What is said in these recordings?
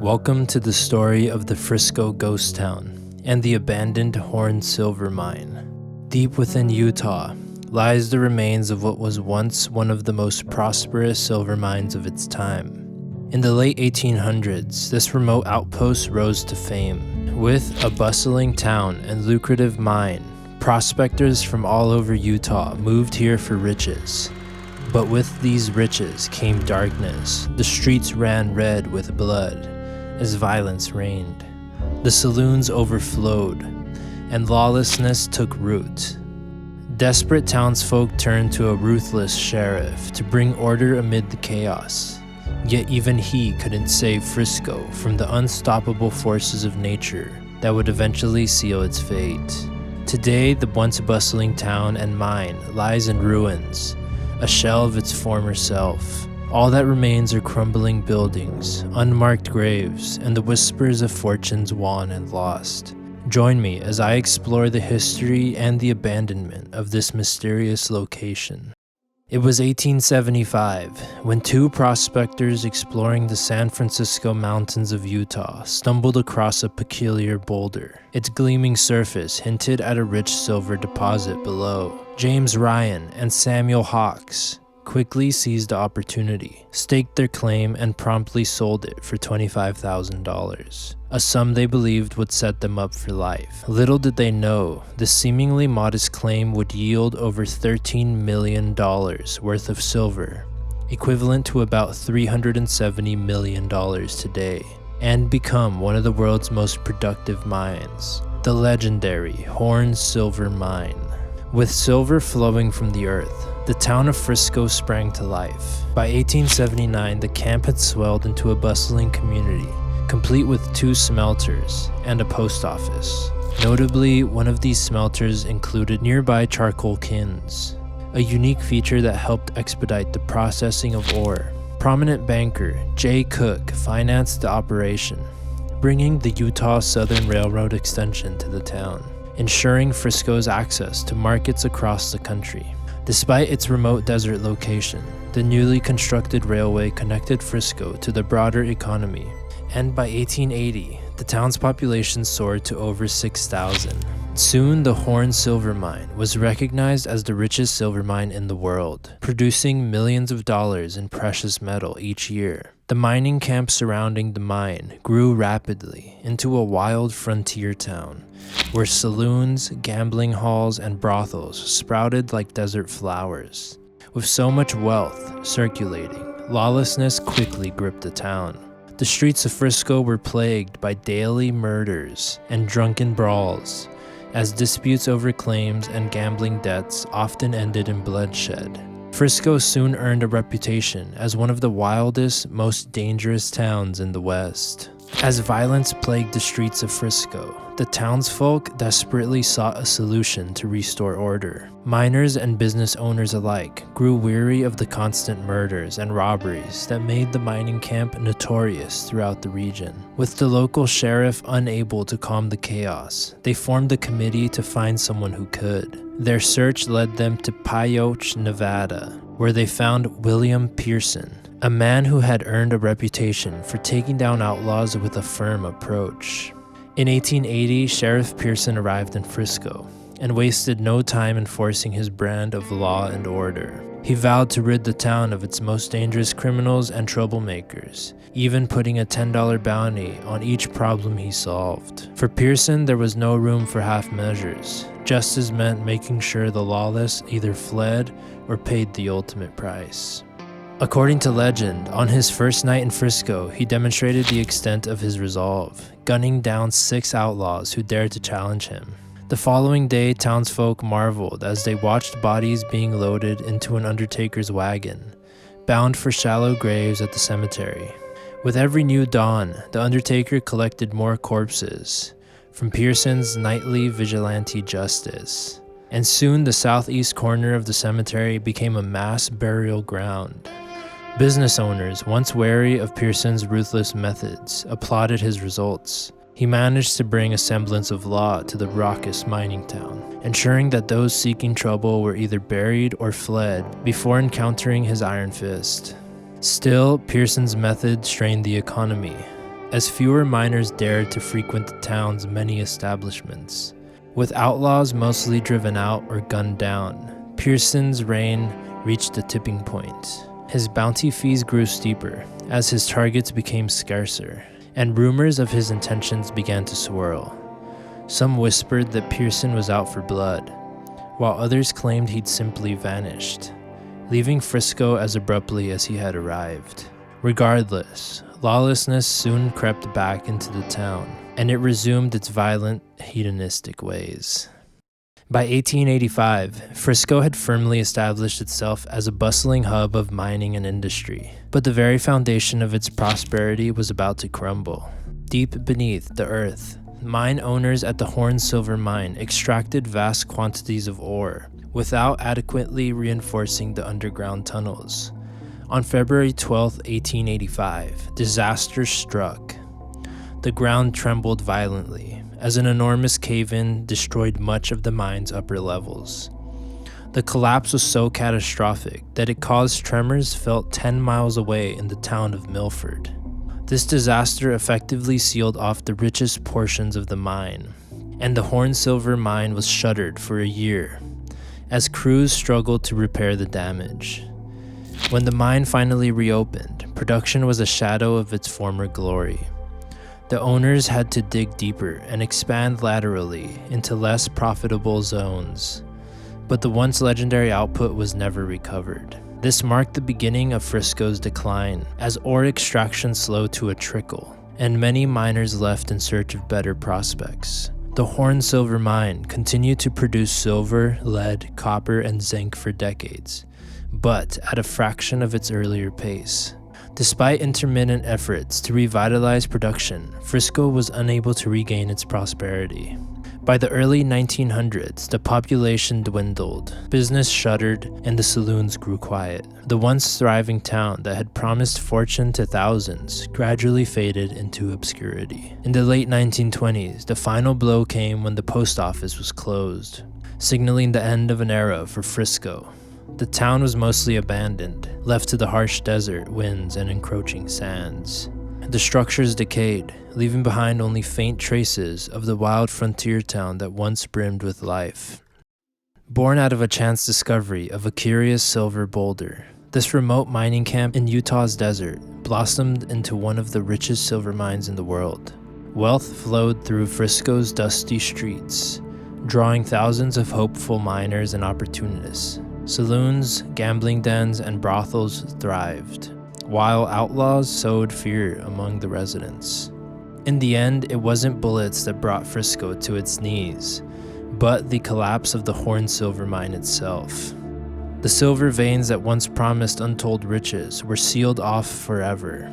Welcome to the story of the Frisco ghost town and the abandoned Horn Silver Mine. Deep within Utah lies the remains of what was once one of the most prosperous silver mines of its time. In the late 1800s, this remote outpost rose to fame. With a bustling town and lucrative mine, prospectors from all over Utah moved here for riches. But with these riches came darkness. The streets ran red with blood as violence reigned. The saloons overflowed, and lawlessness took root. Desperate townsfolk turned to a ruthless sheriff to bring order amid the chaos. Yet even he couldn't save Frisco from the unstoppable forces of nature that would eventually seal its fate. Today, the once bustling town and mine lies in ruins, a shell of its former self. All that remains are crumbling buildings, unmarked graves, and the whispers of fortunes won and lost. Join me as I explore the history and the abandonment of this mysterious location. It was 1875 when two prospectors exploring the San Francisco mountains of Utah stumbled across a peculiar boulder. Its gleaming surface hinted at a rich silver deposit below. James Ryan and Samuel Hawks quickly seized the opportunity, staked their claim, and promptly sold it for $25,000, a sum they believed would set them up for life. Little did they know, this seemingly modest claim would yield over $13 million worth of silver, equivalent to about $370 million today, and become one of the world's most productive mines, the legendary Horn Silver Mine. With silver flowing from the earth, the town of Frisco sprang to life. By 1879, the camp had swelled into a bustling community, complete with two smelters and a post office. Notably, one of these smelters included nearby charcoal kilns, a unique feature that helped expedite the processing of ore. Prominent banker J. Cook financed the operation, bringing the Utah Southern Railroad extension to the town, ensuring Frisco's access to markets across the country. Despite its remote desert location, the newly constructed railway connected Frisco to the broader economy, and by 1880, the town's population soared to over 6,000. Soon, the Horn Silver Mine was recognized as the richest silver mine in the world, producing millions of dollars in precious metal each year. The mining camp surrounding the mine grew rapidly into a wild frontier town, where saloons, gambling halls, and brothels sprouted like desert flowers. With so much wealth circulating, lawlessness quickly gripped the town. The streets of Frisco were plagued by daily murders and drunken brawls, as disputes over claims and gambling debts often ended in bloodshed. Frisco soon earned a reputation as one of the wildest, most dangerous towns in the West. As violence plagued the streets of Frisco, the townsfolk desperately sought a solution to restore order. Miners and business owners alike grew weary of the constant murders and robberies that made the mining camp notorious throughout the region. With the local sheriff unable to calm the chaos, they formed a committee to find someone who could. Their search led them to Pyoche, Nevada, where they found William Pearson, a man who had earned a reputation for taking down outlaws with a firm approach. In 1880, Sheriff Pearson arrived in Frisco and wasted no time enforcing his brand of law and order. He vowed to rid the town of its most dangerous criminals and troublemakers, even putting a $10 bounty on each problem he solved. For Pearson, there was no room for half measures. Justice meant making sure the lawless either fled or paid the ultimate price. According to legend, on his first night in Frisco, he demonstrated the extent of his resolve, gunning down 6 outlaws who dared to challenge him. The following day, townsfolk marveled as they watched bodies being loaded into an undertaker's wagon, bound for shallow graves at the cemetery. With every new dawn, the undertaker collected more corpses from Pearson's nightly vigilante justice, and soon the southeast corner of the cemetery became a mass burial ground. Business owners, once wary of Pearson's ruthless methods, applauded his results. He managed to bring a semblance of law to the raucous mining town, ensuring that those seeking trouble were either buried or fled before encountering his iron fist. Still, Pearson's method strained the economy. as fewer miners dared to frequent the town's many establishments. With outlaws mostly driven out or gunned down, Pearson's reign reached a tipping point. His bounty fees grew steeper as his targets became scarcer, and rumors of his intentions began to swirl. Some whispered that Pearson was out for blood, while others claimed he'd simply vanished, leaving Frisco as abruptly as he had arrived. Regardless, lawlessness soon crept back into the town, and it resumed its violent, hedonistic ways. By 1885, Frisco had firmly established itself as a bustling hub of mining and industry, but the very foundation of its prosperity was about to crumble. Deep beneath the earth, mine owners at the Horn Silver Mine extracted vast quantities of ore without adequately reinforcing the underground tunnels. On February 12, 1885, disaster struck. The ground trembled violently as an enormous cave-in destroyed much of the mine's upper levels. The collapse was so catastrophic that it caused tremors felt 10 miles away in the town of Milford. This disaster effectively sealed off the richest portions of the mine, and the Horn Silver Mine was shuttered for a year as crews struggled to repair the damage. When the mine finally reopened, production was a shadow of its former glory. The owners had to dig deeper and expand laterally into less profitable zones, but the once legendary output was never recovered. This marked the beginning of Frisco's decline, as ore extraction slowed to a trickle, and many miners left in search of better prospects. The Horn Silver Mine continued to produce silver, lead, copper, and zinc for decades, but at a fraction of its earlier pace. Despite intermittent efforts to revitalize production, Frisco was unable to regain its prosperity. By the early 1900s, the population dwindled, business shuttered, and the saloons grew quiet. The once thriving town that had promised fortune to thousands gradually faded into obscurity. In the late 1920s, the final blow came when the post office was closed, signaling the end of an era for Frisco. The town was mostly abandoned, left to the harsh desert winds and encroaching sands. The structures decayed, leaving behind only faint traces of the wild frontier town that once brimmed with life. Born out of a chance discovery of a curious silver boulder, this remote mining camp in Utah's desert blossomed into one of the richest silver mines in the world. Wealth flowed through Frisco's dusty streets, drawing thousands of hopeful miners and opportunists. Saloons, gambling dens, and brothels thrived, while outlaws sowed fear among the residents. In the end, it wasn't bullets that brought Frisco to its knees, but the collapse of the Horn Silver Mine itself. The silver veins that once promised untold riches were sealed off forever,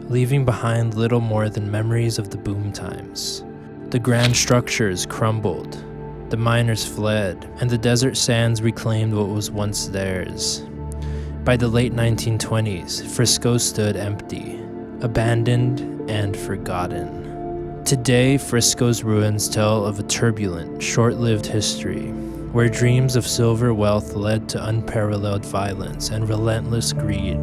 leaving behind little more than memories of the boom times. The grand structures crumbled, the miners fled, and the desert sands reclaimed what was once theirs. By the late 1920s, Frisco stood empty, abandoned, and forgotten. Today, Frisco's ruins tell of a turbulent, short-lived history, where dreams of silver wealth led to unparalleled violence and relentless greed.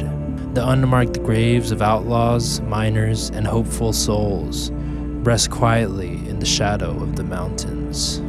The unmarked graves of outlaws, miners, and hopeful souls rest quietly in the shadow of the mountains.